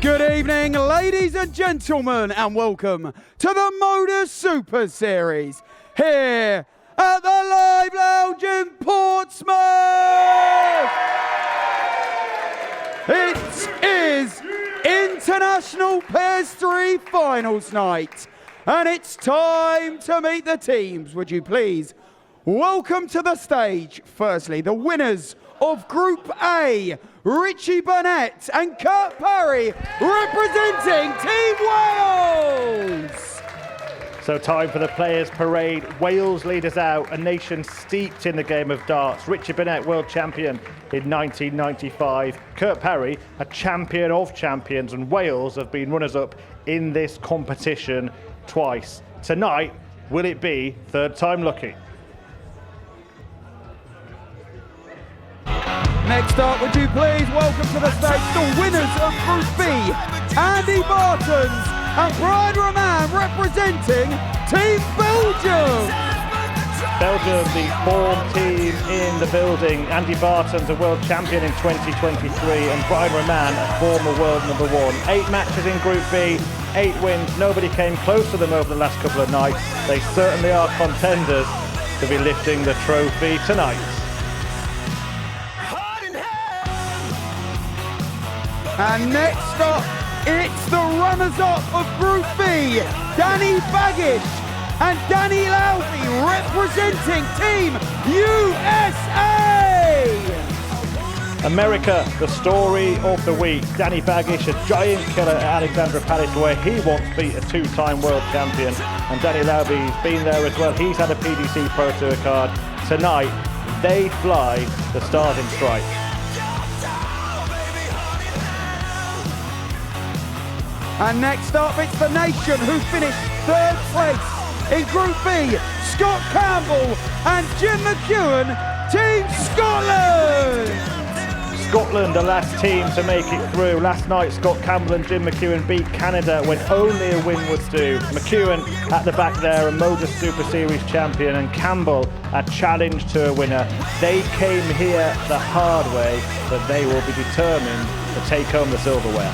Good evening, ladies and gentlemen, and welcome to the MODUS Super Series here at the Live Lounge in Portsmouth. It is International Pairs 3 Finals night, and it's time to meet the teams. Would you please welcome to the stage, firstly, the winners of Group A, Richie Burnett and Kurt Parry, representing Team Wales. So time for the Players' Parade. Wales leaders out, a nation steeped in the game of darts. Richie Burnett, world champion in 1995. Kurt Parry, a champion of champions, and Wales have been runners-up in this competition twice. Tonight, will it be third time lucky? Next up, would you please welcome to the stage the winners of Group B, Andy Bartons and Brian Roman, representing Team Belgium. Belgium, the form team in the building. Andy Bartons, a world champion in 2023, and Brian Roman, a former world number one. 8 matches in Group B, 8 wins. Nobody came close to them over the last couple of nights. They certainly are contenders to be lifting the trophy tonight. And next up, it's the runners-up of Group B, Danny Baggish and Danny Lowby, representing Team USA! America, the story of the week. Danny Baggish, a giant killer at Alexandra Palace, where he once beat a 2-time world champion. And Danny Lowby's been there as well. He's had a PDC Pro Tour card. Tonight, they fly the starting strike. And next up, it's the nation who finished third place in Group B, Scott Campbell and Jim McEwen, Team Scotland! Scotland, the last team to make it through. Last night, Scott Campbell and Jim McEwen beat Canada when only a win would do. McEwen at the back there, a MODUS Super Series champion, and Campbell a challenge to a winner. They came here the hard way, but they will be determined to take home the silverware.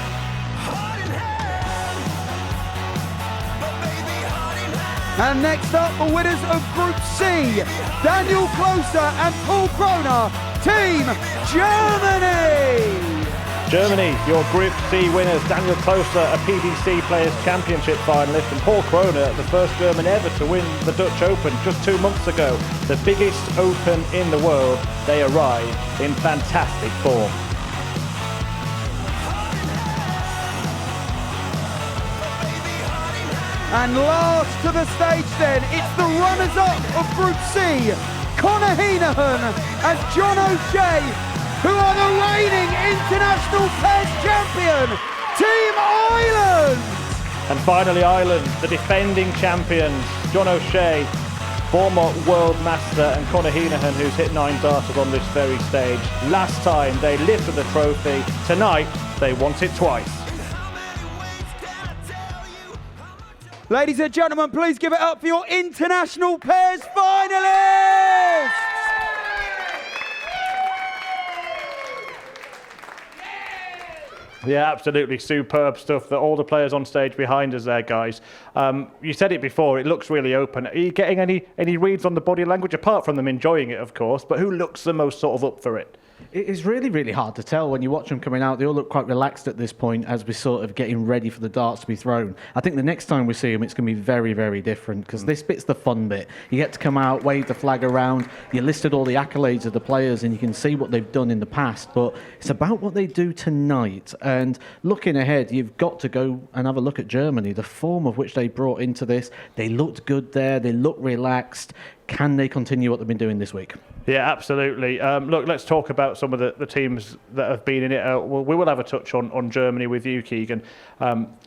And next up, the winners of Group C, Daniel Closer and Paul Kroner, Team Germany! Germany, your Group C winners, Daniel Closer, a PDC Players' Championship finalist, and Paul Kroner, the first German ever to win the Dutch Open just 2 months ago. The biggest open in the world. They arrive in fantastic form. And last to the stage then, it's the runners-up of Group C, Conor Heenahan and John O'Shea, who are the reigning International Pairs champion, Team Ireland! And finally Ireland, the defending champions, John O'Shea, former world master, and Conor Heenahan, who's hit 9 darters on this very stage. Last time they lifted the trophy, tonight they want it twice. Ladies and gentlemen, please give it up for your International Pairs finalists! Yeah, absolutely superb stuff. That all the players on stage behind us there, guys. You said it before, it looks really open. Are you getting any reads on the body language, apart from them enjoying it, of course, but who looks the most sort of up for it? It is really, really hard to tell when you watch them coming out. They all look quite relaxed at this point as we're sort of getting ready for the darts to be thrown. I think the next time we see them, it's going to be very, very different, because this bit's the fun bit. You get to come out, wave the flag around. You listed all the accolades of the players and you can see what they've done in the past, but it's about what they do tonight. And looking ahead, you've got to go and have a look at Germany, the form of which they brought into this. They looked good there. They looked relaxed. Can they continue what they've been doing this week? Yeah, absolutely. Look, let's talk about some of the teams that have been in it. We will have a touch on Germany with you, Keegan.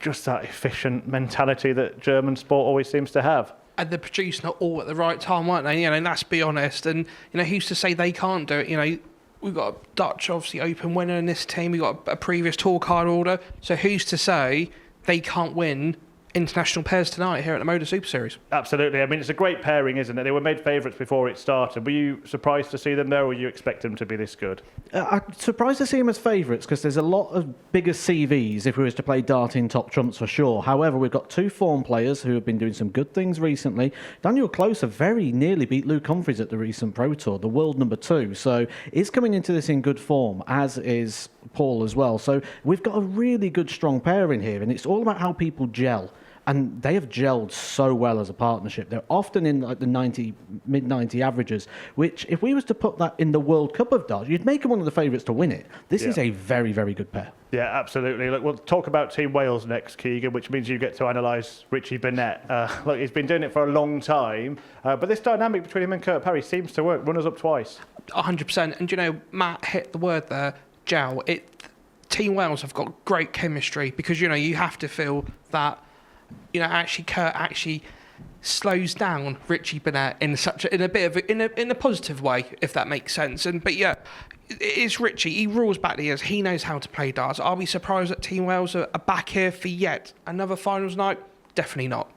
Just that efficient mentality that German sport always seems to have. And they're producing it all at the right time, weren't they? You know, let's be honest. And, you know, who's to say they can't do it? You know, we've got a Dutch, obviously, Open winner in this team. We've got a previous tour card holder. So who's to say they can't win international pairs tonight here at the MODUS Super Series. Absolutely. I mean, it's a great pairing, isn't it? They were made favourites before it started. Were you surprised to see them there, or were you expect them to be this good? I'm surprised to see them as favourites because there's a lot of bigger CVs if we was to play dart in top trumps for sure. However, we've got two form players who have been doing some good things recently. Daniel Closer very nearly beat Luke Humphries at the recent Pro Tour, the world number 2. So he's coming into this in good form, as is Paul as well. So we've got a really good, strong pair in here, and it's all about how people gel. And they have gelled so well as a partnership. They're often in like the mid-90 averages, which if we was to put that in the World Cup of darts, you'd make them one of the favourites to win it. This is a very, very good pair. Yeah, absolutely. Look, we'll talk about Team Wales next, Keegan, which means you get to analyse Richie Burnett. Look, he's been doing it for a long time, but this dynamic between him and Kurt Parry seems to work. Runners up twice. 100%. And, you know, Matt hit the word there, gel. Team Wales have got great chemistry because, you know, you have to feel that, you know, actually Kurt actually slows down Richie Burnett in a positive way, if that makes sense. But yeah, it's Richie. He rules back the years. He knows how to play darts. Are we surprised that Team Wales are back here for yet another finals night? Definitely not.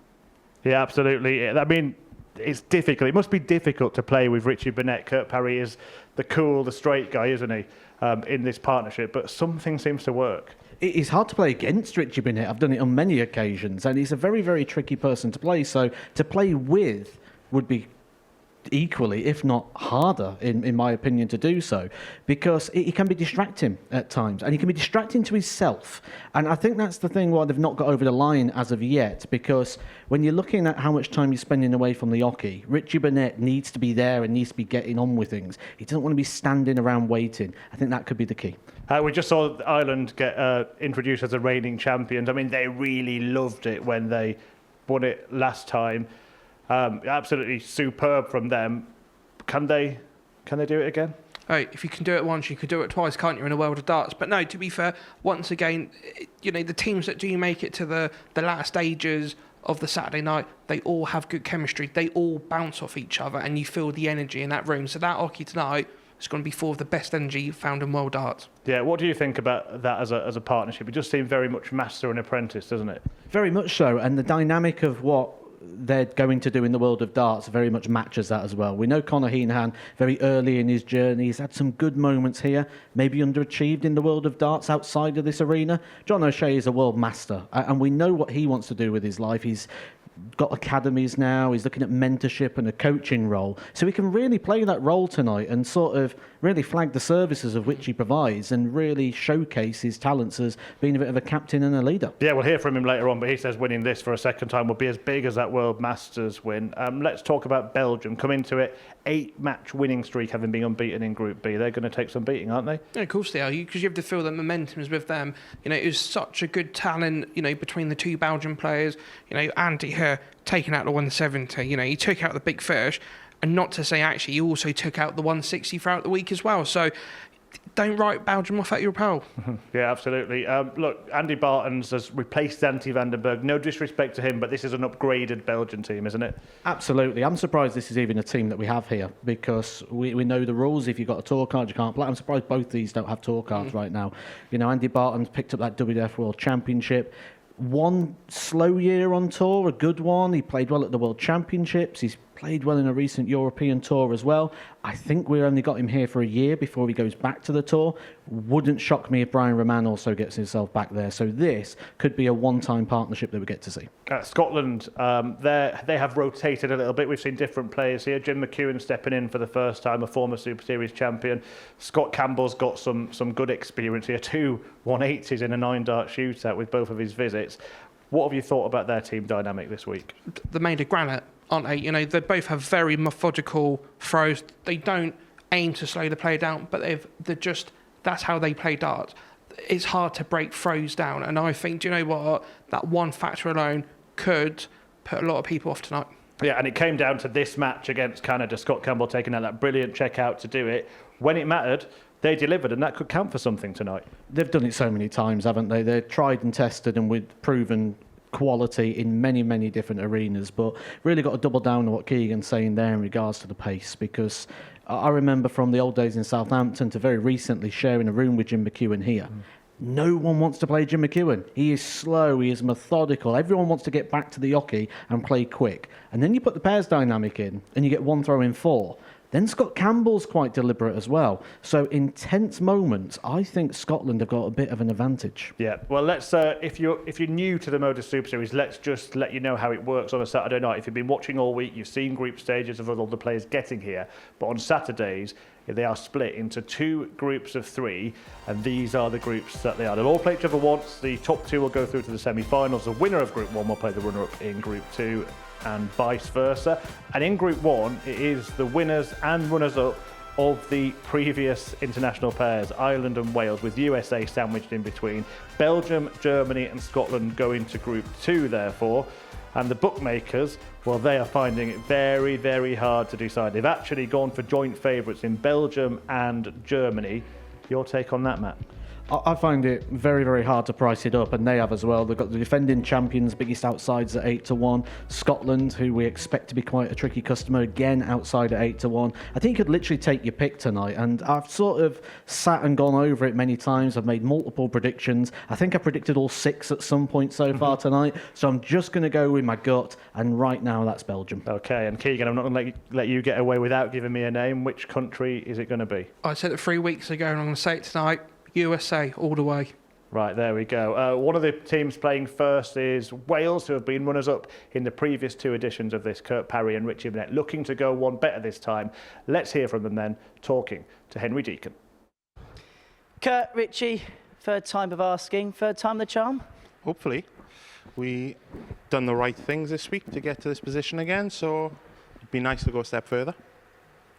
Yeah, absolutely. I mean, it's difficult. It must be difficult to play with Richie Burnett. Kurt Parry is the cool, the straight guy, isn't he, in this partnership? But something seems to work. It's hard to play against Richie Burnett. I've done it on many occasions, and he's a very, very tricky person to play. So to play with would be equally, if not harder, in my opinion, to do so, because he can be distracting at times, and he can be distracting to himself. And I think that's the thing why they've not got over the line as of yet, because when you're looking at how much time you're spending away from the hockey, Richie Burnett needs to be there and needs to be getting on with things. He doesn't want to be standing around waiting. I think that could be the key. We just saw Ireland get introduced as the reigning champions. I mean, they really loved it when they won it last time. Absolutely superb from them. Can they do it again? Hey, if you can do it once, you can do it twice, can't you, in a world of darts? But no, to be fair, once again, you know, the teams that do make it to the last stages of the Saturday night, they all have good chemistry. They all bounce off each other, and you feel the energy in that room. So that hockey tonight is going to be full of the best energy found in world darts. Yeah, what do you think about that as a partnership? It just seems very much master and apprentice, doesn't it? Very much so, and the dynamic of what they're going to do in the world of darts very much matches that as well. We know Conor Heenan very early in his journey. He's had some good moments here, maybe underachieved in the world of darts outside of this arena. John O'Shea is a world master, and we know what he wants to do with his life. He's got academies now, he's looking at mentorship and a coaching role. So he can really play that role tonight and sort of really flag the services of which he provides and really showcase his talents as being a bit of a captain and a leader. Yeah, we'll hear from him later on, but he says winning this for a second time will be as big as that World Masters win. Let's talk about Belgium. Come into it, 8-match winning streak, having been unbeaten in Group B. They're going to take some beating, aren't they? Yeah, of course they are, because you have to feel the momentum is with them. You know, it was such a good talent, you know, between the two Belgian players. You know, Andy here taking out the 170. You know, he took out the big fish. And not to say, actually, he also took out the 160 throughout the week as well. So don't write Belgium off at your pal. Yeah, absolutely. Look, Andy Bartons has replaced Dante van den Berg. No disrespect to him, but this is an upgraded Belgian team, isn't it? Absolutely. I'm surprised this is even a team that we have here, because we know the rules. If you've got a tour card, you can't play. I'm surprised both these don't have tour cards right now. You know, Andy Bartons picked up that WWF World Championship. One slow year on tour, a good one. He played well at the World Championships. He's played well in a recent European tour as well. I think we only got him here for a year before he goes back to the tour. Wouldn't shock me if Brian Roman also gets himself back there. So this could be a one-time partnership that we get to see. Scotland, they have rotated a little bit. We've seen different players here. Jim McEwen stepping in for the first time, a former Super Series champion. Scott Campbell's got some good experience here. 2 180s in a 9-dart shootout with both of his visits. What have you thought about their team dynamic this week? They're made of granite, aren't they? You know, they both have very methodical throws. They don't aim to slow the player down, but that's how they play darts. It's hard to break throws down, and I think, do you know what? That one factor alone could put a lot of people off tonight. Yeah, and it came down to this match against Canada. Scott Campbell taking out that brilliant check out to do it. When it mattered, they delivered, and that could count for something tonight. They've done it so many times, haven't they? They're tried and tested and with proven quality in many, many different arenas, but really got to double down on what Keegan's saying there in regards to the pace, because I remember from the old days in Southampton to very recently sharing a room with Jim McEwen here. No one wants to play Jim McEwen. He is slow, he is methodical. Everyone wants to get back to the hockey and play quick. And then you put the pairs dynamic in, and you get one throw in 4. Then Scott Campbell's quite deliberate as well. So in tense moments, I think Scotland have got a bit of an advantage. Yeah, well, let's if you're new to the MODUS Super Series, let's just let you know how it works on a Saturday night. If you've been watching all week, you've seen group stages of all the players getting here. But on Saturdays, they are split into 2 groups of 3, and these are the groups that they are. They'll all play each other once. The top 2 will go through to the semi-finals. The winner of Group 1 will play the runner-up in Group 2, and vice versa. And in Group 1, it is the winners and runners-up of the previous international pairs, Ireland and Wales, with USA sandwiched in between. Belgium, Germany and Scotland go into Group 2, therefore. And the bookmakers, well, they are finding it very, very hard to decide. They've actually gone for joint favourites in Belgium and Germany. Your take on that, Matt? I find it very, very hard to price it up, and they have as well. They've got the defending champions, biggest outsides at 8-1. Scotland, who we expect to be quite a tricky customer, again outside at 8-1. I think you could literally take your pick tonight, and I've sort of sat and gone over it many times. I've made multiple predictions. I think I predicted all 6 at some point so far tonight, so I'm just going to go with my gut, and right now that's Belgium. Okay, and Keegan, I'm not going to let you get away without giving me a name. Which country is it going to be? I said it 3 weeks ago, and I'm going to say it tonight. USA, all the way. Right, there we go. One of the teams playing first is Wales, who have been runners-up in the previous 2 editions of this. Kurt Parry and Richie Burnett looking to go one better this time. Let's hear from them then, talking to Henry Deacon. Kurt, Richie, 3rd time of asking, 3rd time the charm? Hopefully. We done the right things this week to get to this position again, so it'd be nice to go a step further.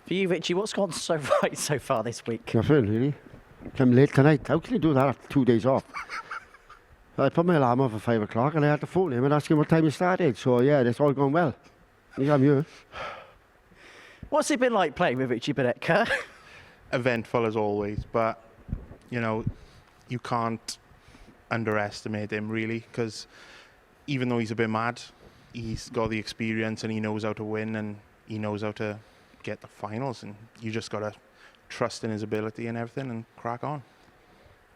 For you, Richie, what's gone so right so far this week? Nothing, really. Came late tonight. How can you do that after 2 days off? I put my alarm on for 5 o'clock and I had to phone him and ask him what time he started. So, yeah, it's all gone well. I'm here. What's it been like playing with Richie Burnett, Kurt? Eventful as always, but, you know, you can't underestimate him, really, because even though he's a bit mad, he's got the experience and he knows how to win and he knows how to get the finals, and you just got to trust in his ability and everything and crack on.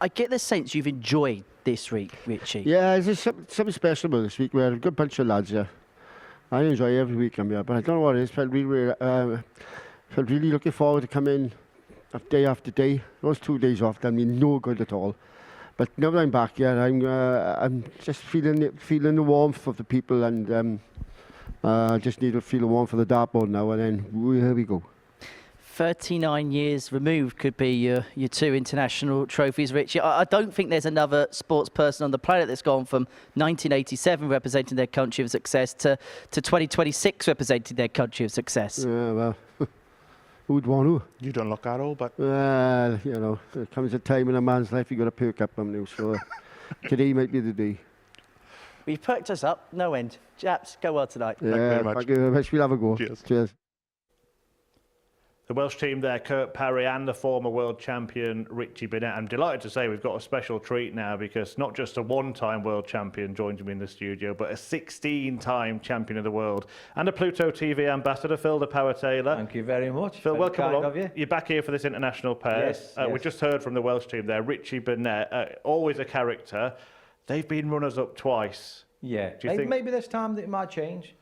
I get the sense you've enjoyed this week, Richie. Yeah, there's something special about this week. We had a good bunch of lads here. I enjoy every week I'm here, but I don't know what it is. Felt really looking forward to coming day after day. Those 2 days off done me no good at all. But now that I'm back here, I'm just feeling the warmth of the people, and just need to feel the warmth of the dartboard now, and then here we go. 39 years removed could be your 2 international trophies, Richie. I don't think there's another sports person on the planet that's gone from 1987 representing their country of success to 2026 representing their country of success. Yeah, well, who'd want to? You don't look at all, but... Well, you know, there comes a time in a man's life you got to perk up them now, so today might be the day. We've perked us up, no end. Chaps, go well tonight. Yeah, Thank you very much. Thank you very much. We'll have a go. Cheers. Cheers. The Welsh team there, Kurt Parry and the former world champion Richie Burnett. I'm delighted to say we've got a special treat now, because not just a one-time world champion joins me in the studio, but a 16-time champion of the world and a Pluto TV ambassador, Phil the Power Taylor. Thank you very much. Phil, Very welcome kind along. of you. You're back here for this international pairs. Yes, We yes. just heard from the Welsh team there, Richie Burnett, always a character. They've been runners-up twice. Yeah, Do you think- maybe this time it might change.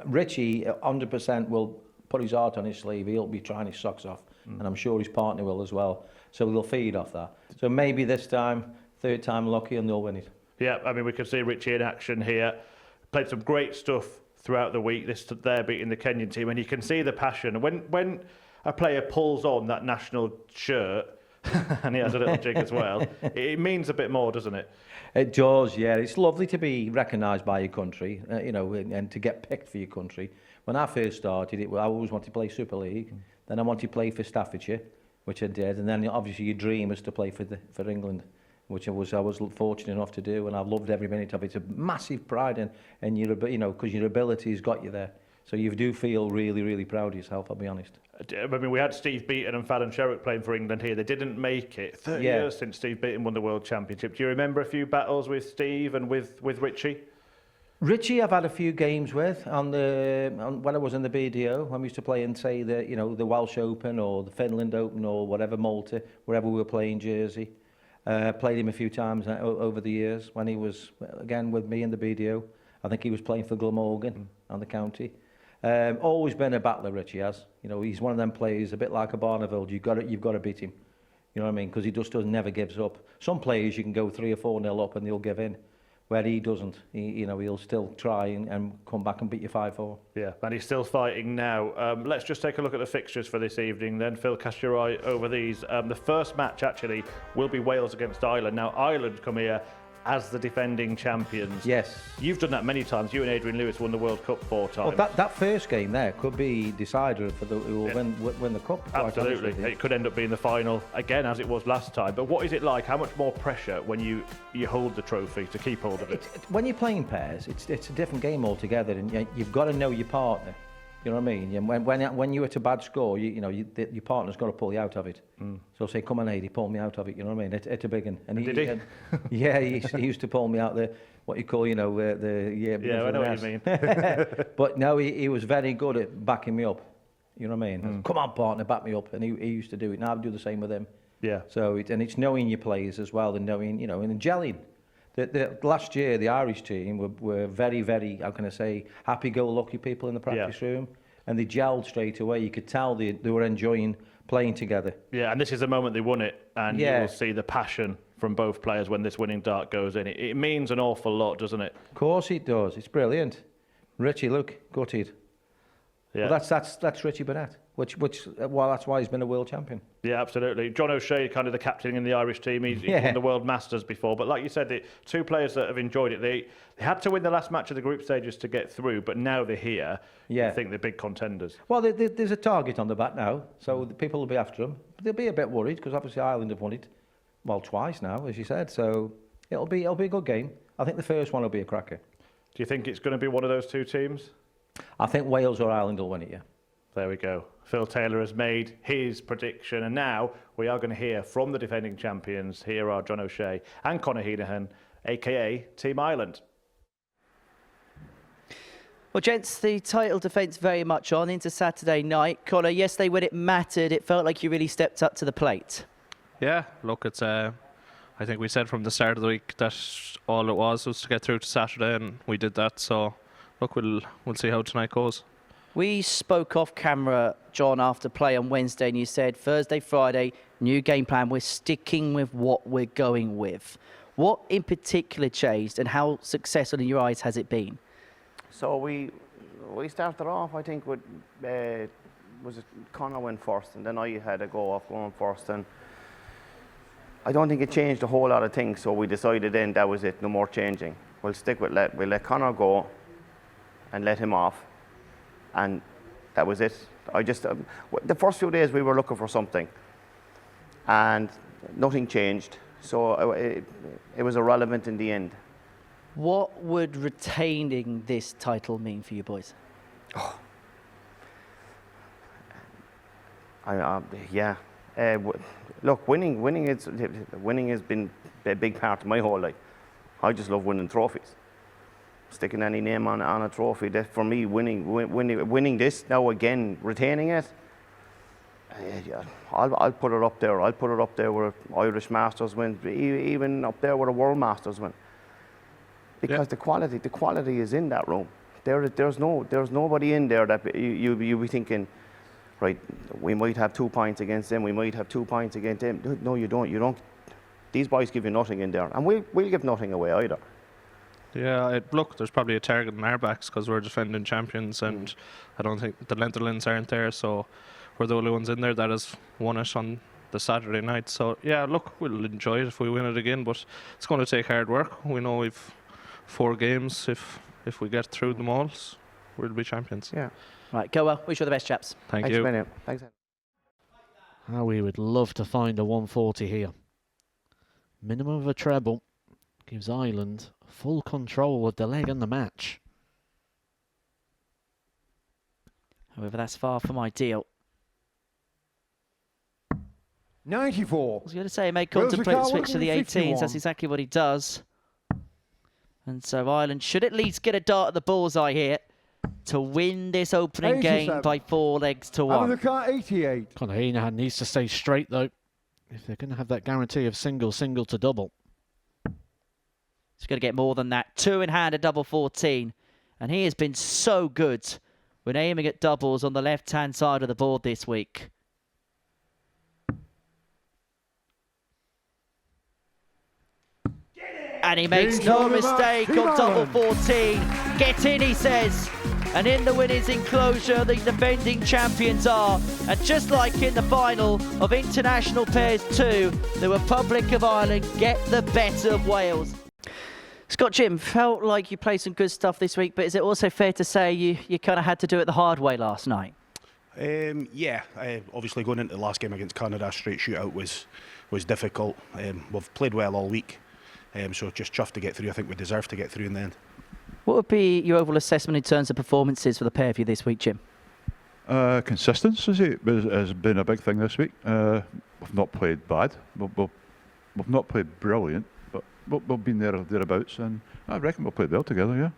Richie 100% will put his heart on his sleeve. He'll be trying his socks off, and I'm sure his partner will as well. So they'll feed off that. So maybe this time, 3rd time lucky, and they'll win it. Yeah, I mean, we could see Richie in action here. Played some great stuff throughout the week. This there beating the Kenyan team, and you can see the passion. When a player pulls on that national shirt, and he has a little jig as well, it means a bit more, doesn't it? It does, yeah. It's lovely to be recognised by your country, you know, and to get picked for your country. When I first started, I always wanted to play Super League. Then I wanted to play for Staffordshire, which I did. And then obviously your dream was to play for England, which I was fortunate enough to do. And I've loved every minute of it. It's a massive pride in your, you know, because your ability has got you there. So you do feel really, really proud of yourself, I'll be honest. I mean, we had Steve Beaton and Fallon Sherrick playing for England here. They didn't make it. 30 years since Steve Beaton won the World Championship. Do you remember a few battles with Steve and with Richie? Richie, I've had a few games with when I was in the BDO, when we used to play in, say, the Welsh Open or the Finland Open or whatever, Malta, wherever we were playing Jersey. Played him a few times over the years when he was, again, with me in the BDO. I think he was playing for Glamorgan on the county. Always been a battler, Richie has. You know, he's one of them players, a bit like a Barneveld. You've got to beat him. You know what I mean? Because he just never gives up. Some players you can go 3 or 4-0 up and they'll give in. Where he doesn't, he'll still try and come back and beat you 5-4. Yeah, and he's still fighting now. Let's just take a look at the fixtures for this evening then. Phil, cast your eye over these. The first match, actually, will be Wales against Ireland. Now, Ireland come here as the defending champions. Yes. You've done that many times. You and Adrian Lewis won the World Cup 4 times. Well, that first game there could be decider for who will win the Cup. Absolutely. It could end up being the final, again, as it was last time. But what is it like? How much more pressure when you hold the trophy to keep hold of it? When you're playing pairs, it's a different game altogether, and you've got to know your partner. You know what I mean? And when you're at a bad score, your partner's got to pull you out of it. So say, come on, Adi, pull me out of it. You know what I mean? It's a big one. And did he? Yeah, he used to pull me out what you call, I know what you mean. But no, he was very good at backing me up. You know what I mean? Come on, partner, back me up. And he used to do it. Now I do the same with him. Yeah. So it's knowing your players as well, and knowing, and gelling. The last year, the Irish team were very, very, how can I say, happy-go-lucky people in the practice room, and they gelled straight away. You could tell they were enjoying playing together. Yeah, and this is the moment they won it, and you will see the passion from both players when this winning dart goes in. It means an awful lot, doesn't it? Of course it does. It's brilliant. Richie, look, gutted. Yeah. Well, that's Richie Burnett, which that's why he's been a world champion. Yeah, absolutely. John O'Shea, kind of the captain in the Irish team. He's won the World Masters before. But like you said, the 2 players that have enjoyed it, they had to win the last match of the group stages to get through, but now they're here. Yeah. I think they're big contenders. Well, there's a target on the back now, so the people will be after them. But they'll be a bit worried because obviously Ireland have won it, well, twice now, as you said. So it'll be a good game. I think the first one will be a cracker. Do you think it's going to be one of those 2 teams? I think Wales or Ireland will win it, yeah. There we go. Phil Taylor has made his prediction, and now we are going to hear from the defending champions. Here are John O'Shea and Conor Heenahan, a.k.a. Team Ireland. Well, gents, the title defence very much on into Saturday night. Conor, yesterday when it mattered, it felt like you really stepped up to the plate. Yeah, look, it's I think we said from the start of the week that all it was to get through to Saturday, and we did that. So, look, we'll see how tonight goes. We spoke off camera, John, after play on Wednesday, and you said Thursday, Friday, new game plan. We're sticking with what we're going with. What in particular changed, and how successful in your eyes has it been? So we started off, I think, with Conor went first, and then I had a go off going first, and I don't think it changed a whole lot of things. So we decided then that was it, no more changing. We'll stick with we'll let Conor go, and let him off. And that was it. The first few days we were looking for something, and nothing changed. So it was irrelevant in the end. What would retaining this title mean for you boys? Look, winning has been a big part of my whole life. I just love winning trophies. Sticking any name on a trophy, that for me, winning this now again, retaining it, I'll put it up there. I'll put it up there where Irish Masters win, even up there where the World Masters win, because the quality is in that room. There's nobody in there that you be thinking, right, we might have 2 points against them, we might have 2 points against them. No, you don't. These boys give you nothing in there, and we'll give nothing away either. Yeah, look, there's probably a target on our backs because we're defending champions, and I don't think the Netherlands aren't there, so we're the only ones in there that has won it on the Saturday night. So yeah, look, we'll enjoy it if we win it again, but it's going to take hard work. We know we've 4 games. If we get through them all, we'll be champions. Yeah. Right, go well. Wish you all the best, chaps. Thanks you. Thanks. How we would love to find a 140 here. Minimum of a treble gives Ireland full control of the leg and the match. However, that's far from ideal. 94. I was going to say, he may contemplate the switch to the 18s. That's exactly what he does. And so Ireland should at least get a dart at the bullseye here to win this opening game by 4 legs to 1. Out of the car, 88. Conor Heenahan needs to stay straight, though. if they're going to have that guarantee of single to double. He's going to get more than that. 2 in hand, a double 14. And he has been so good when aiming at doubles on the left-hand side of the board this week. And he makes no mistake on double 14. Get in, he says. And in the winners' enclosure, the defending champions are. And just like in the final of International Pairs 2, the Republic of Ireland get the better of Wales. Scott, Jim, felt like you played some good stuff this week, but is it also fair to say you kind of had to do it the hard way last night? Yeah, obviously going into the last game against Canada, straight shootout was difficult. We've played well all week, so just chuffed to get through. I think we deserve to get through in the end. What would be your overall assessment in terms of performances for the pair of you this week, Jim? Consistency has been a big thing this week. We've not played bad. We've not played brilliant, but we've been there or thereabouts, and I reckon we'll play well together, yeah.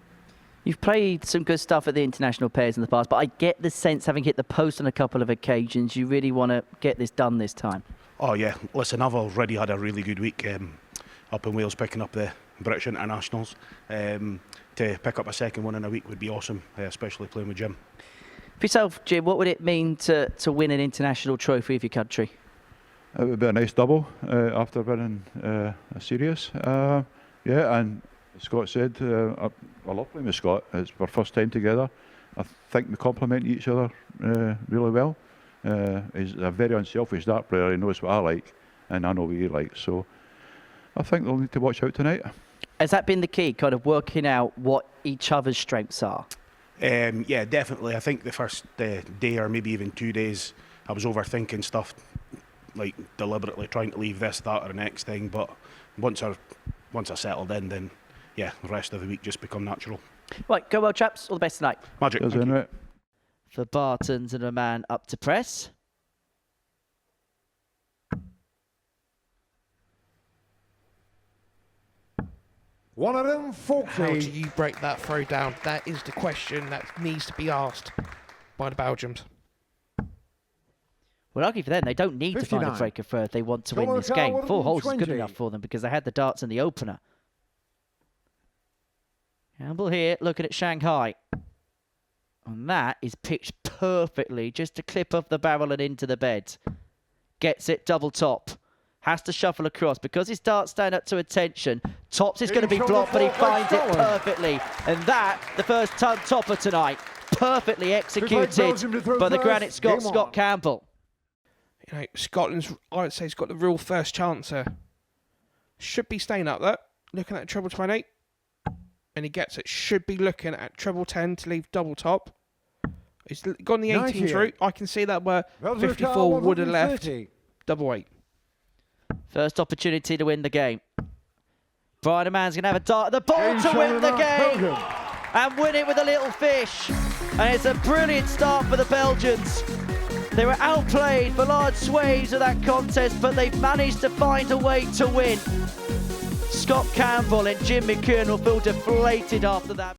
You've played some good stuff at the international pairs in the past, but I get the sense, having hit the post on a couple of occasions, you really want to get this done this time. Oh yeah, listen, I've already had a really good week up in Wales picking up the British internationals. To pick up a second one in a week would be awesome, especially playing with Jim. For yourself, Jim, what would it mean to win an international trophy of your country? It would be a nice double after winning a series. Yeah, and Scott said, I love playing with Scott. It's our first time together. I think we complement each other really well. He's a very unselfish dart player. He knows what I like, and I know what he likes. So I think they'll need to watch out tonight. Has that been the key, kind of working out what each other's strengths are? Yeah, definitely. I think the first day or maybe even 2 days, I was overthinking stuff, like deliberately trying to leave this, that, or the next thing. But once I settled in, then yeah, the rest of the week just become natural. Right, go well, chaps. All the best tonight. Magic. For Bartons and a man up to press. One of them, 14. How do you break that throw down? That is the question that needs to be asked by the Belgians. Well, lucky for them, they don't need 59. To find a break of throw if they want to win this game. 4 holes is good enough for them because they had the darts in the opener. Campbell here looking at Shanghai. And that is pitched perfectly, just a clip of the barrel and into the bed. Gets it double top. Has to shuffle across because his darts stand up to attention. Tops is going to be blocked, but he finds it perfectly. And that, the first topper tonight, perfectly executed by the Granite Scott Campbell. You know, Scotland's, I would say, has got the real first chance here. Should be staying up there, looking at treble 28. And he gets it. Should be looking at treble 10 to leave double top. He's gone the 18th route. I can see that where 54 would have left double 8. First opportunity to win the game. Brian Man's going to have a dart at the ball to win the game. And win it with a little fish. And it's a brilliant start for the Belgians. They were outplayed for large swathes of that contest, but they've managed to find a way to win. Scott Campbell and Jim McKeown will feel deflated after that.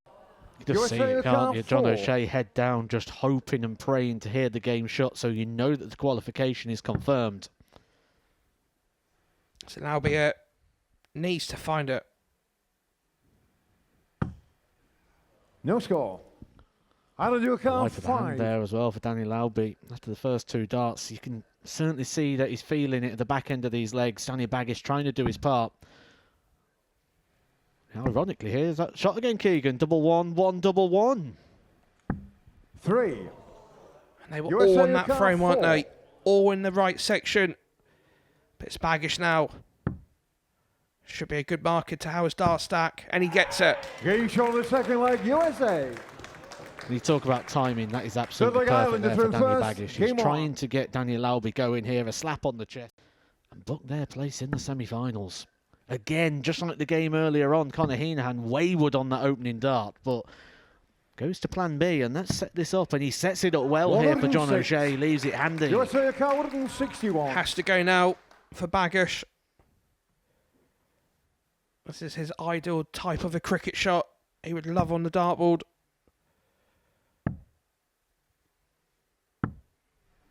You just see it, can't you? John O'Shea head down, just hoping and praying to hear the game shot, so you know that the qualification is confirmed. So now Albert needs to find it. No score. How to do a count? Right of the hand there as well for Daniel Albee. After the first 2 darts, you can certainly see that he's feeling it at the back end of these legs. Danny Baggish trying to do his part. Ironically, here's that shot again, Keegan. 1-1, 1-1. 3. And they were all in that frame, weren't they? All in the right section. But it's Baggish now. Should be a good marker to Howard's dart stack. And he gets it. Game shot on the second leg, USA. When you talk about timing, that is absolutely perfect there for Danny Baggish. He's trying to get Daniel Albee going here, a slap on the chest. And book their place in the semi-finals. Again, just like the game earlier on, Conor Heenan wayward on that opening dart, but goes to plan B, and let's set this up, and he sets it up well here for John O'Shea, leaves it handy. USA account 161. Has to go now for Baggish. This is his ideal type of a cricket shot he would love on the dartboard.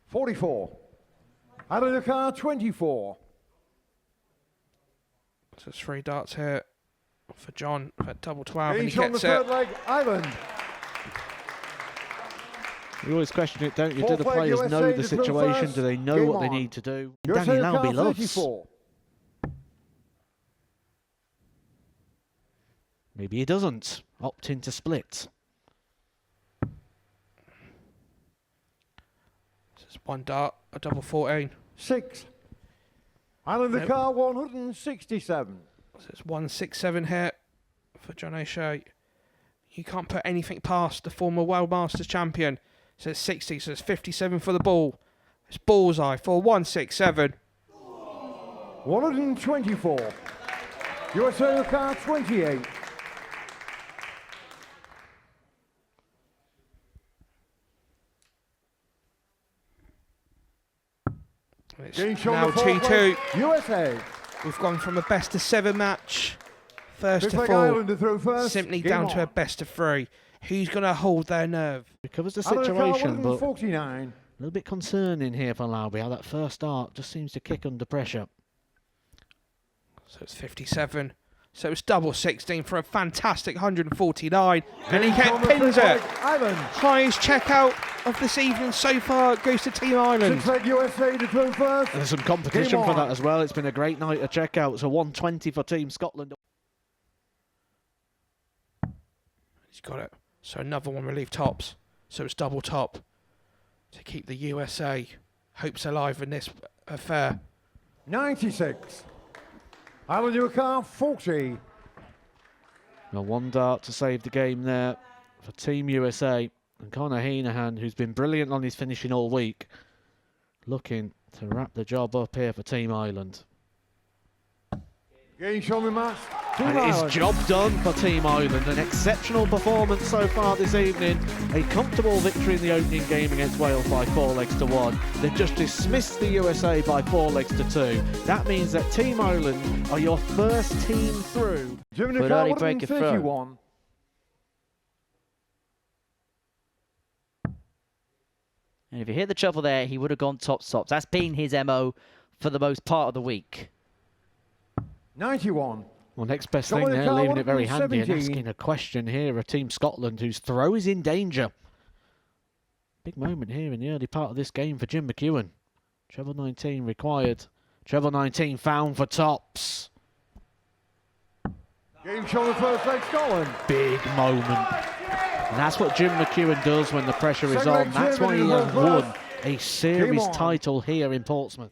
44. Out of the car, 24. So it's 3 darts here for John at double 12, and he Each on the gets third it. leg, Ireland. You always question it, don't you? Do Fourth the leg, players know USA the to throw situation? first. Do they know Game what they on. need to do? USA Danny car Lauby loves. 34. Maybe he doesn't. Opting to split. So it's 1 dart, a double 14. 6. Islander Nope. car 167. So it's 167 here for John O'Shea. You can't put anything past the former World Masters champion. So it's 60, so it's 57 for the ball. It's bullseye for 167. 124. USA car 28. It's Game show now on the fourth 2-2. leg, USA. We've gone from a best of 7 match, first Fifth to leg 4, Islander through first. simply Game down on. to a best of 3. Who's going to hold their nerve? Recovers the Islander car situation, but a 149. little bit concerning here for Lauby. How that first start just seems to kick under pressure. So it's 57. So it's double 16 for a fantastic 149. And he pins it. Ireland. Highest checkout of this evening so far goes to Team Ireland. 6 leg USA to throw first. There's some competition Game for on. that as well. It's been a great night of checkouts. So 120 for Team Scotland. He's got it. So another one relief tops. So it's double top to keep the USA hopes alive in this affair. 96. Islander car 40. Well, 1 dart to save the game there for Team USA. And Conor Heenahan, who's been brilliant on his finishing all week, looking to wrap the job up here for Team Ireland. Game show me match. Team And Ireland. it's job done for Team Ireland. An exceptional performance so far this evening. A comfortable victory in the opening game against Wales by 4 legs to 1. They've just dismissed the USA by 4 legs to 2. That means that Team Ireland are your first team through. Germany Could car only break it through. 131. And if you hit the trouble there, he would have gone tops. That's been his MO for the most part of the week. 91. Well, next best Dominic thing there, Carr, leaving it very handy and 117. asking a question here of Team Scotland, whose throw is in danger. Big moment here in the early part of this game for Jim McEwen. Treble 19 required. Treble 19 found for tops. Game show the first leg Scotland. Big moment. And that's what Jim McEwen does when the pressure is Second on. leg That's why he Germany has in won first. a series on. title here in Portsmouth.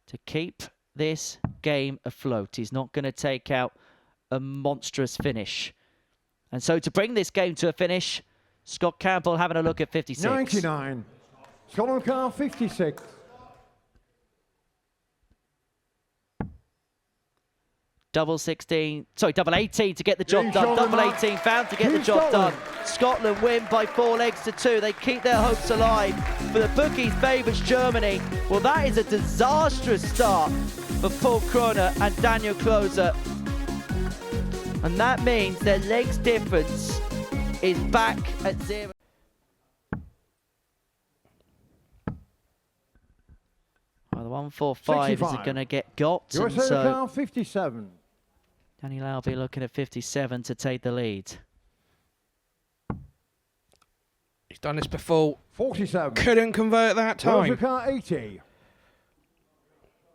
To keep this game afloat, he's not going to take out a monstrous finish. And so to bring this game to a finish, Scott Campbell having a look at 56. 99. Scotland car 56. Double 16, sorry, double 18 to get the job Game done. show Double the match. 18 found to get the Team job Scotland. done. Scotland win by 4 legs to 2. They keep their hopes alive. For the bookies favourites Germany. Well, that is a disastrous start for Paul Kroner and Daniel Kloser. And that means their legs difference is back at 0. Well, the 145 isn't 65. going to get got. And USA so car 57. Danny Lauby looking at 57 to take the lead. He's done this before. 47. Couldn't convert that USA time. car 80.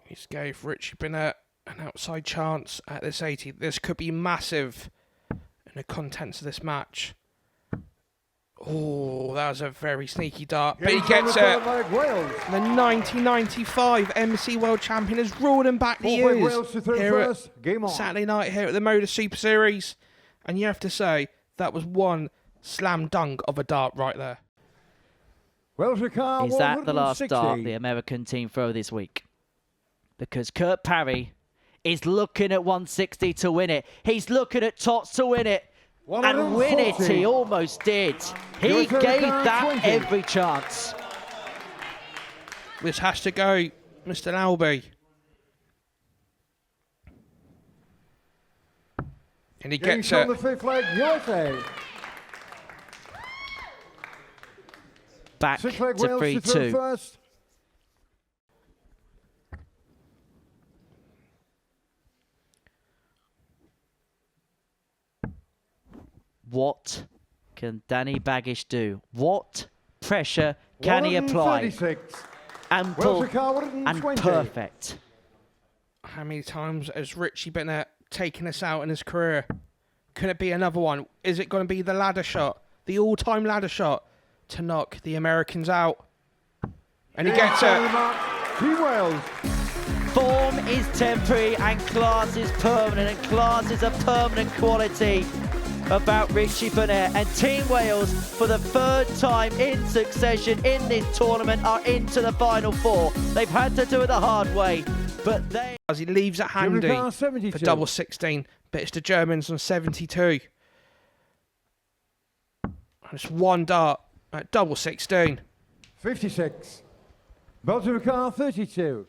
He's gave Richie Bennett an outside chance at this 80. This could be massive in the contents of this match. Oh, that was a very sneaky dart. But he Game gets show the it. third leg Wales. The 1995 MC World Champion has ruled him back the Fourth leg years Wales to throw here at first. Game on. Saturday night here at the MODUS Super Series. And you have to say, that was one slam dunk of a dart right there. Welsh car Is that the last 160. dart the American team throw this week? Because Kurt Parry is looking at 160 to win it. He's looking at Tots to win it. And win it, 140. he almost did. He USA gave car that 20. every chance. This has to go, Mr. Lauby. And he Game gets show it. the fifth leg USA. Back to Sixth leg Wales to throw 3-2. first. What can Danny Baggish do? What pressure can he apply? Ample and perfect. How many times has Richie Bennett taken us out in his career? Can it be another one? Is it going to be the ladder shot, the all-time ladder shot, to knock the Americans out? And he gets it. Team Wales. Form is temporary and class is permanent, and class is a permanent quality about Richie Bennett. And Team Wales, for the third time in succession in this tournament, are into the final four. They've had to do it the hard way, but they... As he leaves it handy for double 16, but it's the Germans on 72. And it's one dart at double 16. 56. Belgium car 32.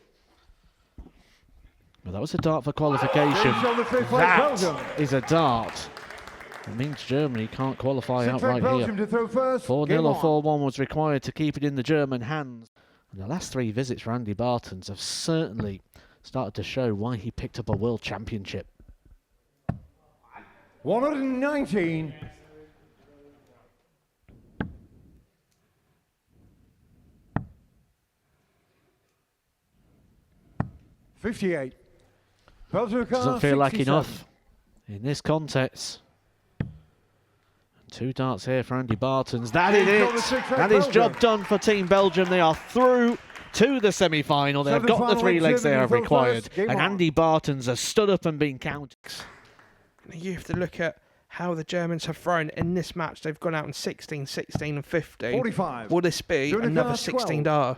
Well, that was a dart for qualification. That is a dart. It means Germany can't qualify outright here. 4-0 or 4-1 was required to keep it in the German hands. And the last three visits for Andy Bartons have certainly started to show why he picked up a world championship. 119. $58. Doesn't feel like enough in this context. Two darts here for Andy Bartons. That is it. That is job done for Team Belgium. They are through to the semi-final. They have got the 3 legs they have required. And Andy Bartons has stood up and been counted. You have to look at how the Germans have thrown in this match. They've gone out in 16, 16 and 15. 45. Will this be another 16 dart?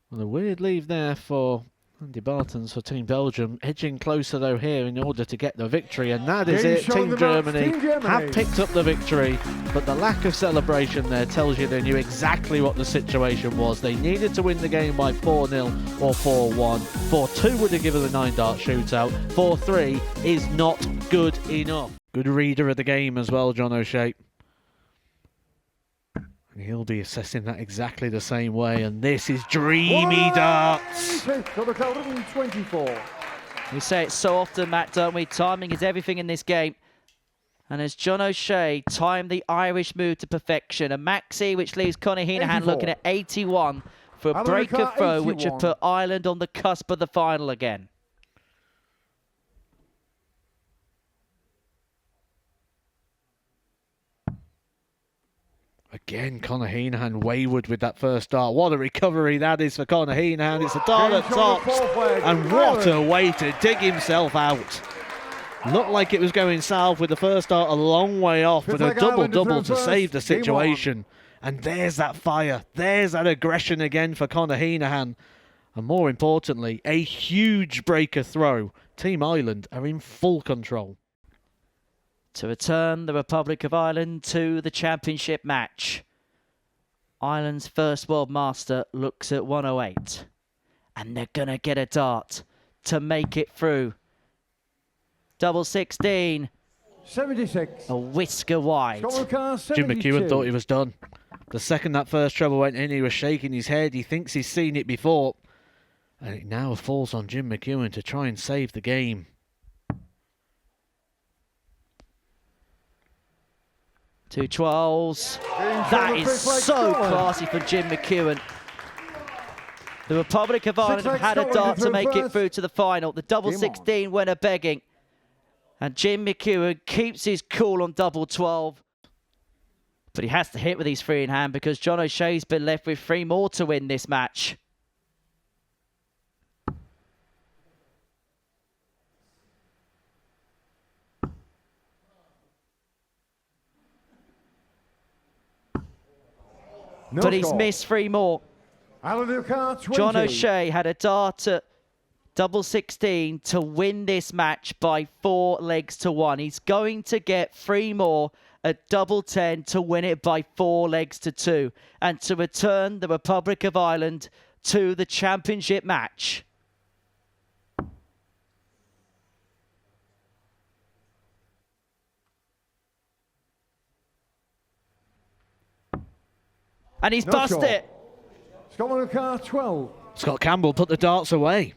Well, a weird leave there for Andy Bartons for Team Belgium, edging closer though here in order to get the victory, and that is it. Team Germany have picked up the victory, but the lack of celebration there tells you they knew exactly what the situation was. They needed to win the game by 4-0 or 4-1. 4-2 would have given a 9-dart shootout. 4-3 is not good enough. Good reader of the game as well, John O'Shea. And he'll be assessing that exactly the same way. And this is dreamy darts. We say it so often, Matt, don't we? Timing is everything in this game. And as John O'Shea timed the Irish move to perfection, a maxi which leaves Conor Heenahan looking at 81 for a breaker throw, which would put Ireland on the cusp of the final again. Again, Conor Heenahan wayward with that first dart. What a recovery that is for Conor Heenahan. It's a dart at top. And what a way to dig himself out. Looked like it was going south with the first dart a long way off, but a double-double to save the situation. And there's that fire. There's that aggression again for Conor Heenahan. And more importantly, a huge breaker throw. Team Ireland are in full control. To return the Republic of Ireland to the championship match. Ireland's first world master looks at 108. And they're going to get a dart to make it through. Double 16. 76. A whisker wide. Jim McEwen thought he was done. The second that first treble went in, he was shaking his head. He thinks he's seen it before. And it now falls on Jim McEwen to try and save the game. 2 12s. That is so classy for Jim McEwen. The Republic of Ireland have had a dart to make it through to the final. The double 16 went a begging. And Jim McEwen keeps his cool on double 12. But he has to hit with these 3 in hand because John O'Shea's been left with 3 more to win this match. But he's missed 3 more. John O'Shea had a dart at double 16 to win this match by 4 legs to 1. He's going to get 3 more at double 10 to win it by 4 legs to 2. And to return the Republic of Ireland to the championship match. And he's bust it. Scotland car 12. Scott Campbell put the darts away.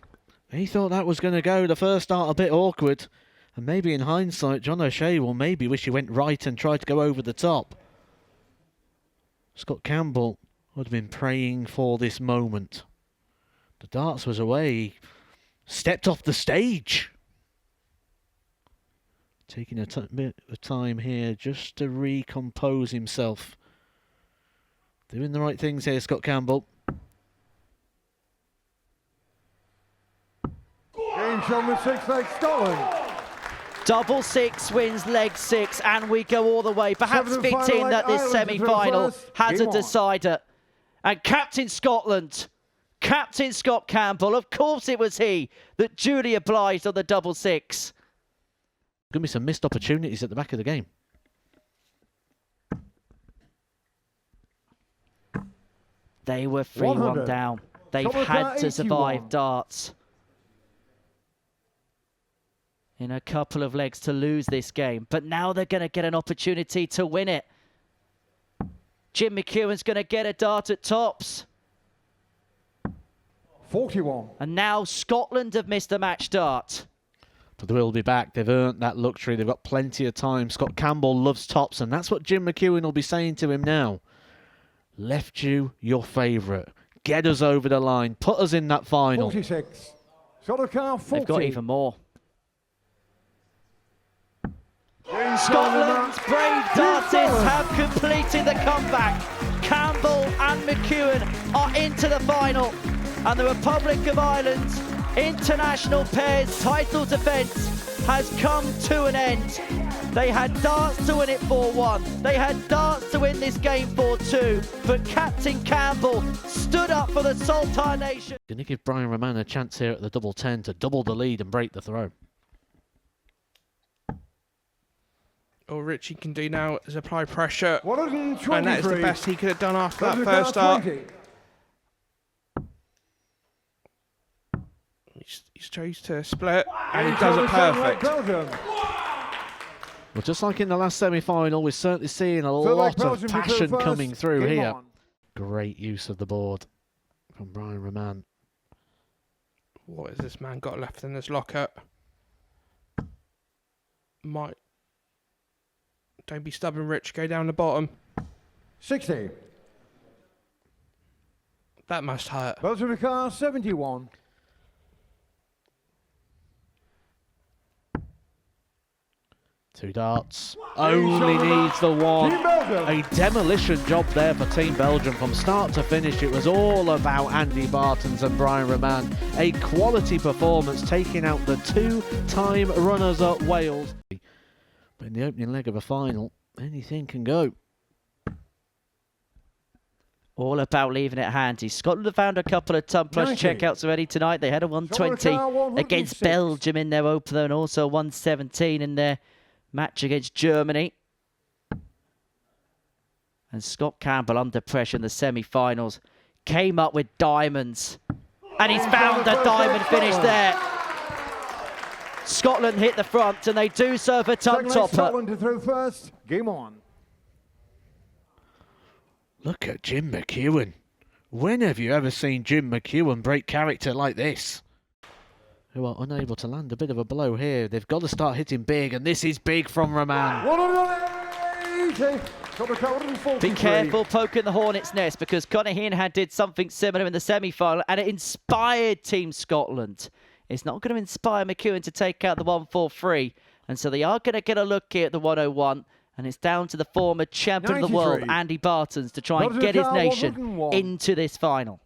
He thought that was going to go the first dart a bit awkward. And maybe in hindsight, John O'Shea will maybe wish he went right and tried to go over the top. Scott Campbell would have been praying for this moment. The darts was away. He stepped off the stage. Taking a bit of time here just to recompose himself. Doing the right things here, Scott Campbell. Game shown with 6 legs, Scotland. Double six wins leg 6, and we go all the way. Perhaps fitting that this semi-final has a decider. And Captain Scotland, Captain Scott Campbell, of course it was he that duly obliged on the double six. Going to be some missed opportunities at the back of the game. They were 3-1 down. They've had to survive darts. In a couple of legs to lose this game, but now they're going to get an opportunity to win it. Jim McEwen's going to get a dart at tops. 41. And now Scotland have missed a match dart. But they will be back. They've earned that luxury. They've got plenty of time. Scott Campbell loves tops, and that's what Jim McEwen will be saying to him now. Left you your favourite. Get us over the line. Put us in that final. 46. Sotokar, 40. They've got even more. Scotland's brave dartists have completed the comeback. Campbell and McEwen are into the final. And the Republic of Ireland's international pairs title defence has come to an end. They had darts to win it 4-1. They had darts to win this game 4-2. But Captain Campbell stood up for the Sultan Nation. Going to give Brian Roman a chance here at the double 10 to double the lead and break the throw. All Richie can do now is apply pressure. 123. And that is the best he could have done after that first start. He's chose to split, and he does it perfect. Well, just like in the last semi-final, we're certainly seeing a lot of passion coming through here. Great use of the board from Brian Roman. What has this man got left in his locker? Don't be stubborn, Rich. Go down the bottom. 60. That must hurt. Belgium car, 71. Two darts. Only needs the one. A demolition job there for Team Belgium from start to finish. It was all about Andy Bartons and Brian Roman. A quality performance taking out the two-time runners-up Wales. But in the opening leg of a final, anything can go. All about leaving it handy. Scotland have found a couple of ton plus checkouts already tonight. They had a 120 against Belgium in their opener and also 117 in their match against Germany. And Scott Campbell, under pressure in the semi-finals, came up with diamonds. And he's found a diamond finish there. Scotland hit the front, and they do so for tongue topper. Scotland to throw first. Game on. Look at Jim McEwen. When have you ever seen Jim McEwen break character like this? Who are unable to land a bit of a blow here. They've got to start hitting big, and this is big from Roman. 180. Be careful poking the hornet's nest, because Conor Heenhan did something similar in the semi-final, and it inspired Team Scotland. It's not going to inspire McEwen to take out the 143, and so they are going to get a look here at the 101, and it's down to the former champion of the world, Andy Bartons, to try and get his nation into this final.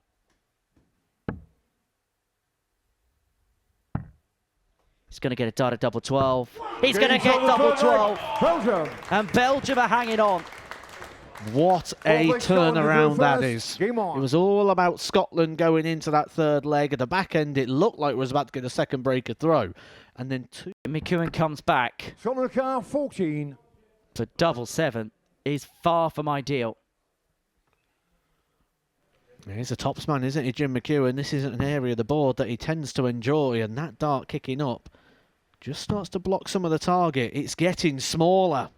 He's going to get a dart at double 12. He's going to get double 12. And Belgium are hanging on. What a turnaround that is. It was all about Scotland going into that third leg. At the back end, it looked like it was about to get a second breaker throw. And then McEwen comes back. 14. But double 7 is far from ideal. He's a tops man, isn't he, Jim McEwen? This isn't an area of the board that he tends to enjoy, and that dart kicking up just starts to block some of the target. It's getting smaller.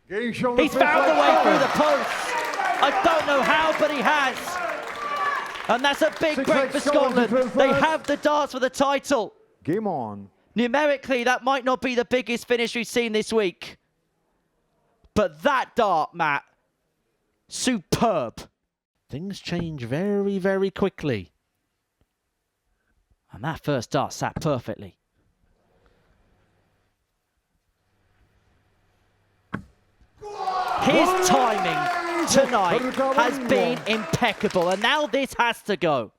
He's found the way through the post. I don't know how, but he has. And that's a big break for Scotland. They have the darts for the title. Game on. Numerically, that might not be the biggest finish we've seen this week. But that dart, Matt, superb. Things change very, very quickly. And that first dart sat perfectly. His timing tonight has been impeccable, and now this has to go.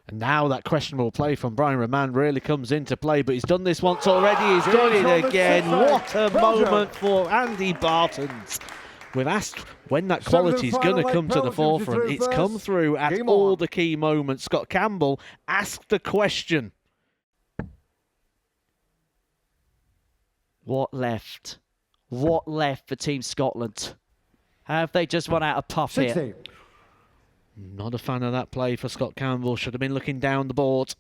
And now that questionable play from Brian Roman really comes into play, but he's done this once already, he's done it again. What a moment for Andy Bartons. We've asked when that quality is going to come to the forefront. It's come through at all the key moments. Scott Campbell asked the question. What left? What left for Team Scotland? Have they just run out of puff here? Not a fan of that play for Scott Campbell. Should have been looking down the board.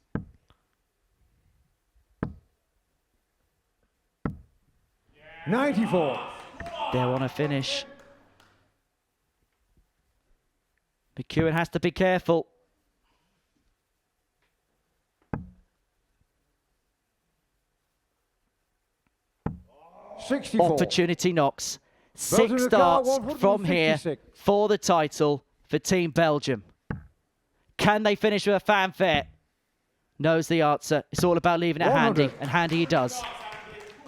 $94. They're on a finish. McEwen has to be careful. Opportunity knocks. 6 darts from here for the title for Team Belgium. Can they finish with a fanfare? Knows the answer. It's all about leaving it handy, and handy he does.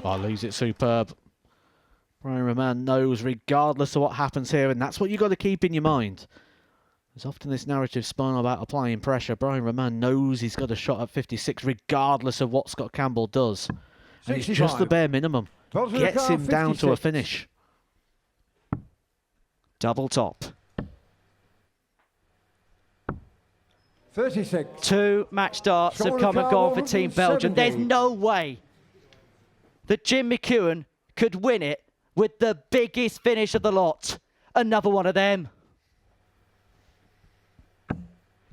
Oh, leaves it superb. Brian Roman knows regardless of what happens here, and that's what you've got to keep in your mind. There's often this narrative spun about applying pressure. Brian Roman knows he's got a shot at 56 regardless of what Scott Campbell does. And it's just the bare minimum. Gets him down to a finish. Double top. 36. 2 match darts have come and gone for Team Belgium. There's no way that Jim McEwen could win it with the biggest finish of the lot. Another one of them.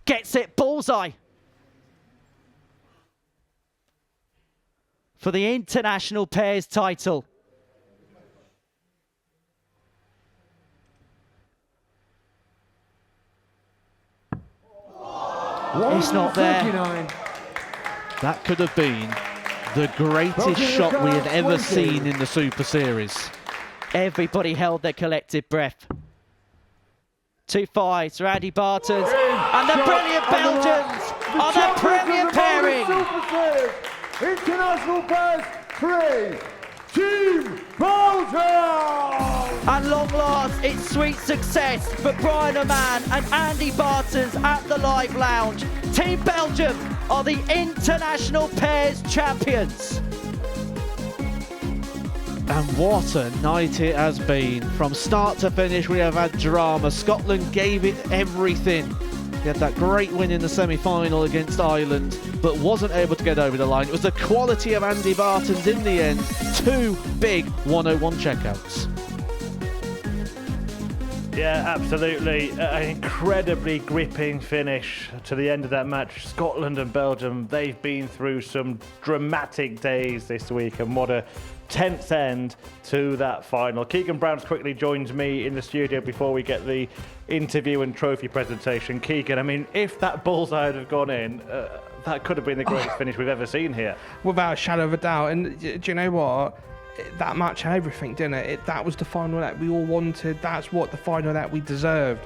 Gets it, bullseye. For the international pairs title. It's not there. That could have been the greatest shot we have ever seen in the Super Series. Everybody held their collective breath. 2-5 for Andy Bartons. And the brilliant Belgians on the premier pairing. International pairs 3, Team Belgium! At long last, it's sweet success for Brian Oman and Andy Bartons at the Live Lounge. Team Belgium are the international pairs champions. And what a night it has been. From start to finish, we have had drama. Scotland gave it everything. He had that great win in the semi-final against Ireland, but wasn't able to get over the line. It was the quality of Andy Bartons in the end. 2 big 101 checkouts. Yeah, absolutely. An incredibly gripping finish to the end of that match. Scotland and Belgium, they've been through some dramatic days this week, and what a tense end to that final. Keegan Browns quickly joins me in the studio before we get the interview and trophy presentation. Keegan, I mean, if that bullseye had gone in, that could have been the greatest finish we've ever seen here. Without a shadow of a doubt. And do you know what? That match had everything, didn't it? That was the final that we all wanted. That's what the final that we deserved.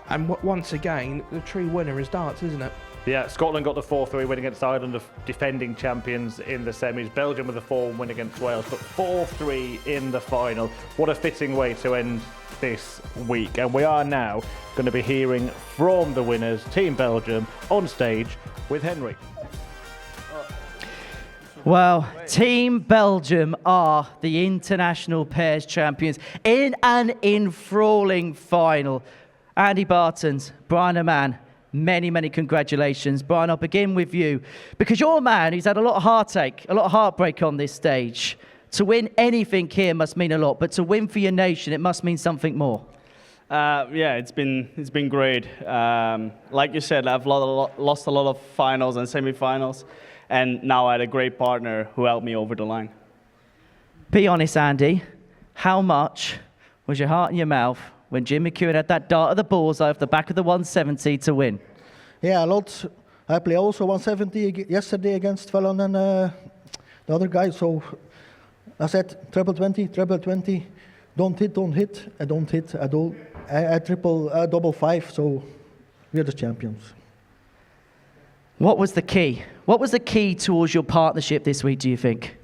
And once again, the true winner is darts, isn't it? Yeah, Scotland got the 4-3 win against Ireland, the defending champions in the semis. Belgium with a 4-1 win against Wales, but 4-3 in the final. What a fitting way to end this week. And we are now going to be hearing from the winners, Team Belgium, on stage with Henry. Well, Team Belgium are the international pairs champions in an enthralling final. Andy Bartons, Brian Oman, many, many congratulations. Brian, I'll begin with you, because you're a man who's had a lot of heartache, a lot of heartbreak on this stage. To win anything here must mean a lot, but to win for your nation, it must mean something more. Yeah, it's been great. Like you said, I've lost a lot of finals and semi-finals, and now I had a great partner who helped me over the line. Be honest, Andy. How much was your heart in your mouth when Jim McEwen had that dart of the bullseye off the back of the 170 to win? Yeah, a lot. I played also 170 yesterday against Fallon, and the other guy. So I said triple 20, triple 20. Don't hit. I don't hit at all. I double 5. So we're the champions. What was the key? What was the key towards your partnership this week, do you think?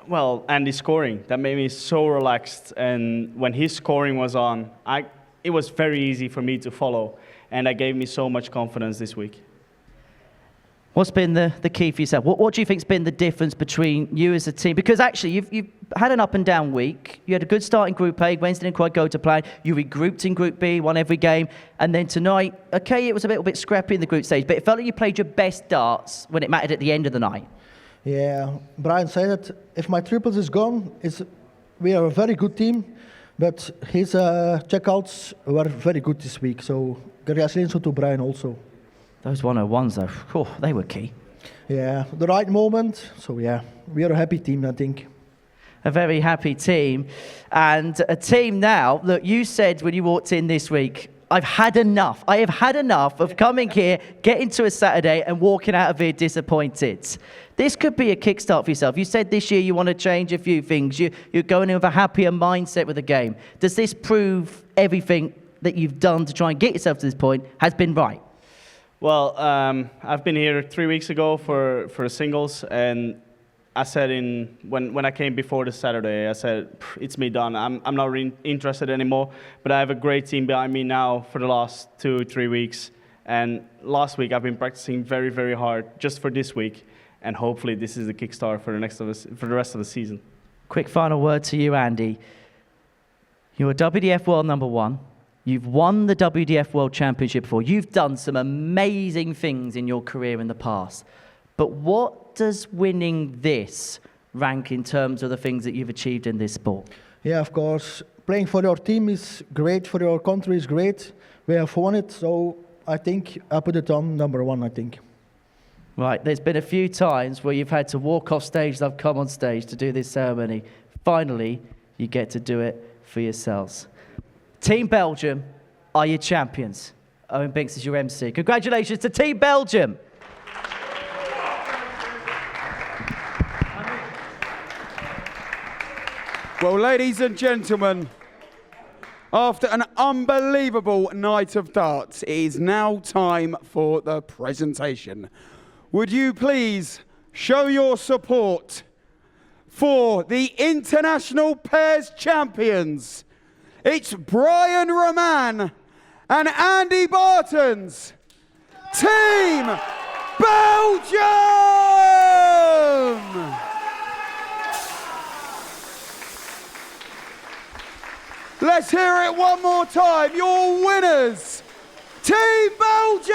Well, Andy's scoring. That made me so relaxed. And when his scoring was on, it was very easy for me to follow. And that gave me so much confidence this week. What's been the key for yourself? What do you think's been the difference between you as a team? Because actually, you've had an up and down week. You had a good start in Group A. Wednesday didn't quite go to plan. You regrouped in Group B, won every game. And then tonight, okay, it was a little bit scrappy in the group stage, but it felt like you played your best darts when it mattered at the end of the night. Yeah, Brian said it. If my triples is gone, we are a very good team. But his checkouts were very good this week. So congratulations to Brian also. Those 101s, though, they were key. Yeah, the right moment. So, yeah, we are a happy team, I think. A very happy team. And a team now, look, you said when you walked in this week, I've had enough. I have had enough of coming here, getting to a Saturday and walking out of here disappointed. This could be a kickstart for yourself. You said this year you want to change a few things. You're going in with a happier mindset with the game. Does this prove everything that you've done to try and get yourself to this point has been right? Well, I've been here 3 weeks ago for a singles, and I said when I came before this Saturday, I said, it's me done. I'm not really interested anymore, but I have a great team behind me now for the last 2-3 weeks. And last week I've been practicing very, very hard just for this week, and hopefully this is the kickstart for the rest of the season. Quick final word to you, Andy. You're a WDF World #1. You've won the WDF World Championship before. You've done some amazing things in your career in the past. But what does winning this rank in terms of the things that you've achieved in this sport? Yeah, of course. Playing for your team is great, for your country is great. We have won it, so I think I put it on #1, I think. Right, there's been a few times where you've had to walk off stage, I've come on stage to do this ceremony. Finally, you get to do it for yourselves. Team Belgium are your champions. Owen Binks is your MC. Congratulations to Team Belgium. Well, ladies and gentlemen, after an unbelievable night of darts, it is now time for the presentation. Would you please show your support for the International Pairs Champions? It's Brian Roman and Andy Barton's Team Belgium! Let's hear it one more time. Your winners, Team Belgium!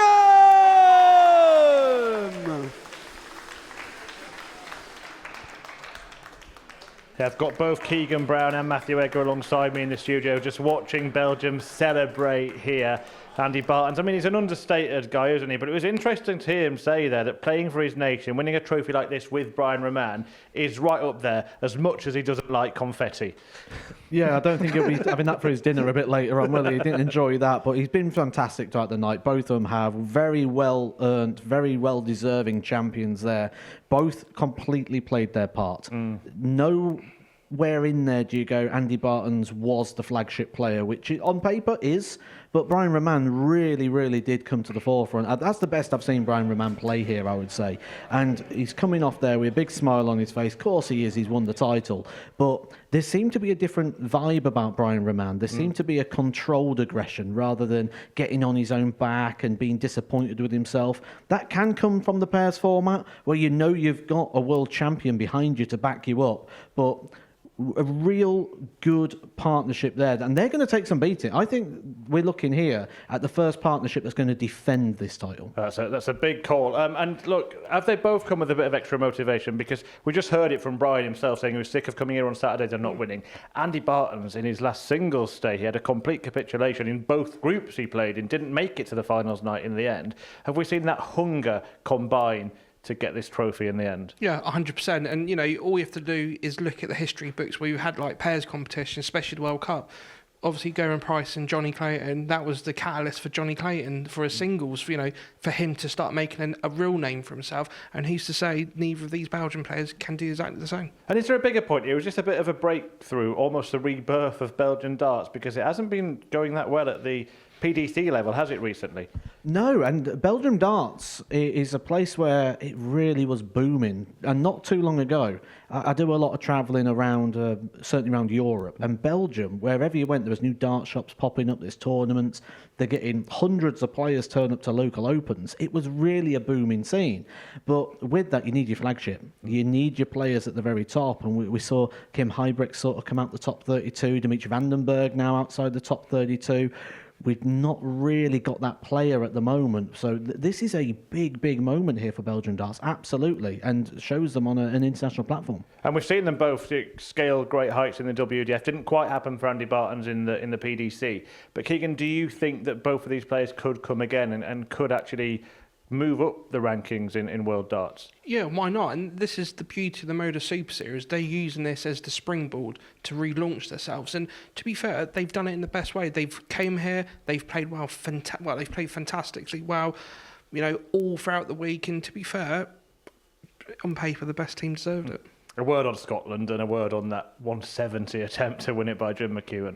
Yeah, I've got both Keegan Brown and Matthew Edgar alongside me in the studio, just watching Belgium celebrate here. Andy Bartons, I mean, he's an understated guy, isn't he? But it was interesting to hear him say there that playing for his nation, winning a trophy like this with Brian Roman, is right up there, as much as he doesn't like confetti. Yeah, I don't think he'll be having that for his dinner a bit later on, will he? He didn't enjoy that, but he's been fantastic throughout the night. Both of them have very well earned, very well deserving champions there. Both completely played their part. Nowhere in there do you go, Andy Bartons was the flagship player, which on paper is, but Brian Roman really, really did come to the forefront. That's the best I've seen Brian Roman play here, I would say. And he's coming off there with a big smile on his face. Of course he is, he's won the title. But there seemed to be a different vibe about Brian Roman. There seemed to be a controlled aggression rather than getting on his own back and being disappointed with himself. That can come from the pairs format, where you know you've got a world champion behind you to back you up. But a real good partnership there, and they're going to take some beating. I think we're looking here at the first partnership that's going to defend this title. That's a big call. And look, have they both come with a bit of extra motivation? Because we just heard it from Brian himself saying he was sick of coming here on Saturdays and not winning. Andy Bartons, in his last singles stay, he had a complete capitulation in both groups he played in, didn't make it to the finals night in the end. Have we seen that hunger combine to get this trophy in the end? Yeah, 100%. And, you know, all you have to do is look at the history books where you had like pairs competition, especially the World Cup. obviously Gerwyn Price and Johnny Clayton, that was the catalyst for Johnny Clayton for his singles, for him to start making a real name for himself. And who's to say neither of these Belgian players can do exactly the same? And is there a bigger point here? It was just a bit of a breakthrough, almost a rebirth of Belgian darts, because it hasn't been going that well at the PDC level, has it, recently? No, and Belgium darts is a place where it really was booming. And not too long ago, I do a lot of travelling around, certainly around Europe. And Belgium, wherever you went, there was new dart shops popping up, there's tournaments. They're getting hundreds of players turn up to local opens. It was really a booming scene. But with that, you need your flagship. You need your players at the very top. And we saw Kim Huybrecht sort of come out the top 32, Dimitri Vandenberg now outside the top 32. We've not really got that player at the moment. So this is a big, big moment here for Belgian darts, absolutely, and shows them on an international platform. And we've seen them both scale great heights in the WDF. Didn't quite happen for Andy Bartons in the PDC. But Keegan, do you think that both of these players could come again and could actually move up the rankings in world darts? Yeah, why not? And this is the beauty of the MODUS Super Series. They're using this as the springboard to relaunch themselves. And to be fair, they've done it in the best way. They've came here, they've played they've played fantastically well, all throughout the week. And to be fair, on paper, the best team deserved it. A word on Scotland and a word on that 170 attempt to win it by Jim McEwen.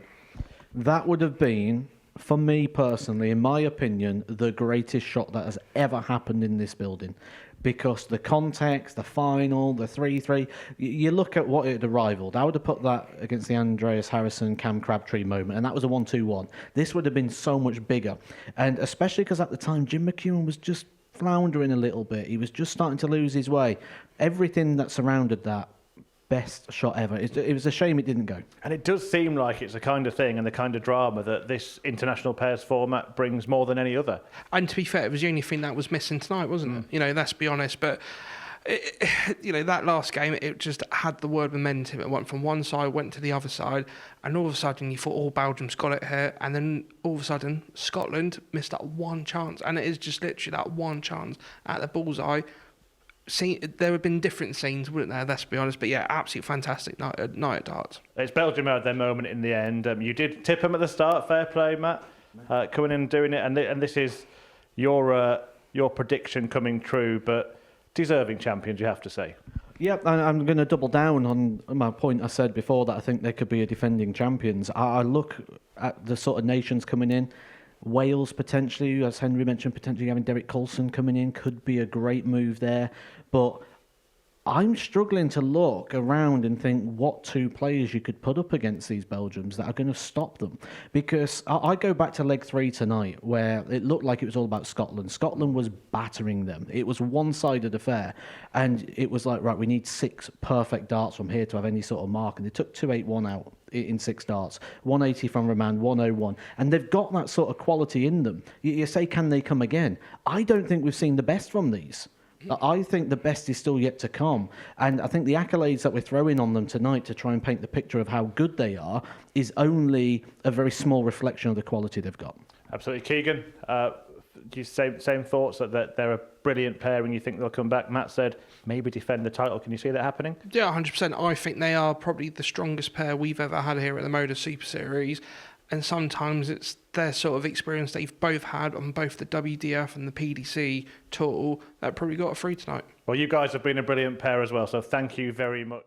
That would have been, for me personally, in my opinion, the greatest shot that has ever happened in this building. Because the context, the final, the 3-3, you look at what it had rivaled. I would have put that against the Andreas Harrison, Cam Crabtree moment, and that was a 1-2-1. This would have been so much bigger. And especially because at the time, Jim McEwen was just floundering a little bit. He was just starting to lose his way. Everything that surrounded that, best shot ever. It was a shame it didn't go. And it does seem like it's the kind of thing and the kind of drama that this international pairs format brings more than any other. And to be fair, it was the only thing that was missing tonight, wasn't it? Let's be honest. But, that last game, it just had the word momentum. It went from one side, went to the other side, and all of a sudden you thought, Belgium's got it here. And then all of a sudden, Scotland missed that one chance. And it is just literally that one chance at the bullseye. There have been different scenes, wouldn't there? Let's be honest. But yeah, absolutely fantastic night at darts. It's Belgium had their moment in the end. You did tip them at the start. Fair play, Matt. Coming in and doing it. And this is your prediction coming true, but deserving champions, you have to say. Yep, I'm going to double down on my point I said before that I think they could be a defending champions. I look at the sort of nations coming in. Wales potentially, as Henry mentioned, potentially having Derek Coulson coming in could be a great move there. But I'm struggling to look around and think what two players you could put up against these Belgians that are going to stop them. Because I go back to leg 3 tonight where it looked like it was all about Scotland. Scotland was battering them. It was a one-sided affair. And it was like, right, we need 6 perfect darts from here to have any sort of mark. And they took 281 out in 6 darts. 180 from Roman, 101. And they've got that sort of quality in them. You say, can they come again? I don't think we've seen the best from these. I think the best is still yet to come. And I think the accolades that we're throwing on them tonight to try and paint the picture of how good they are is only a very small reflection of the quality they've got. Absolutely. Keegan, do you same thoughts that they're a brilliant pair and you think they'll come back? Matt said maybe defend the title. Can you see that happening? Yeah, 100%. I think they are probably the strongest pair we've ever had here at the MODUS Super Series. And sometimes it's their sort of experience they've both had on both the WDF and the PDC tour that probably got a free tonight. Well, you guys have been a brilliant pair as well, so thank you very much.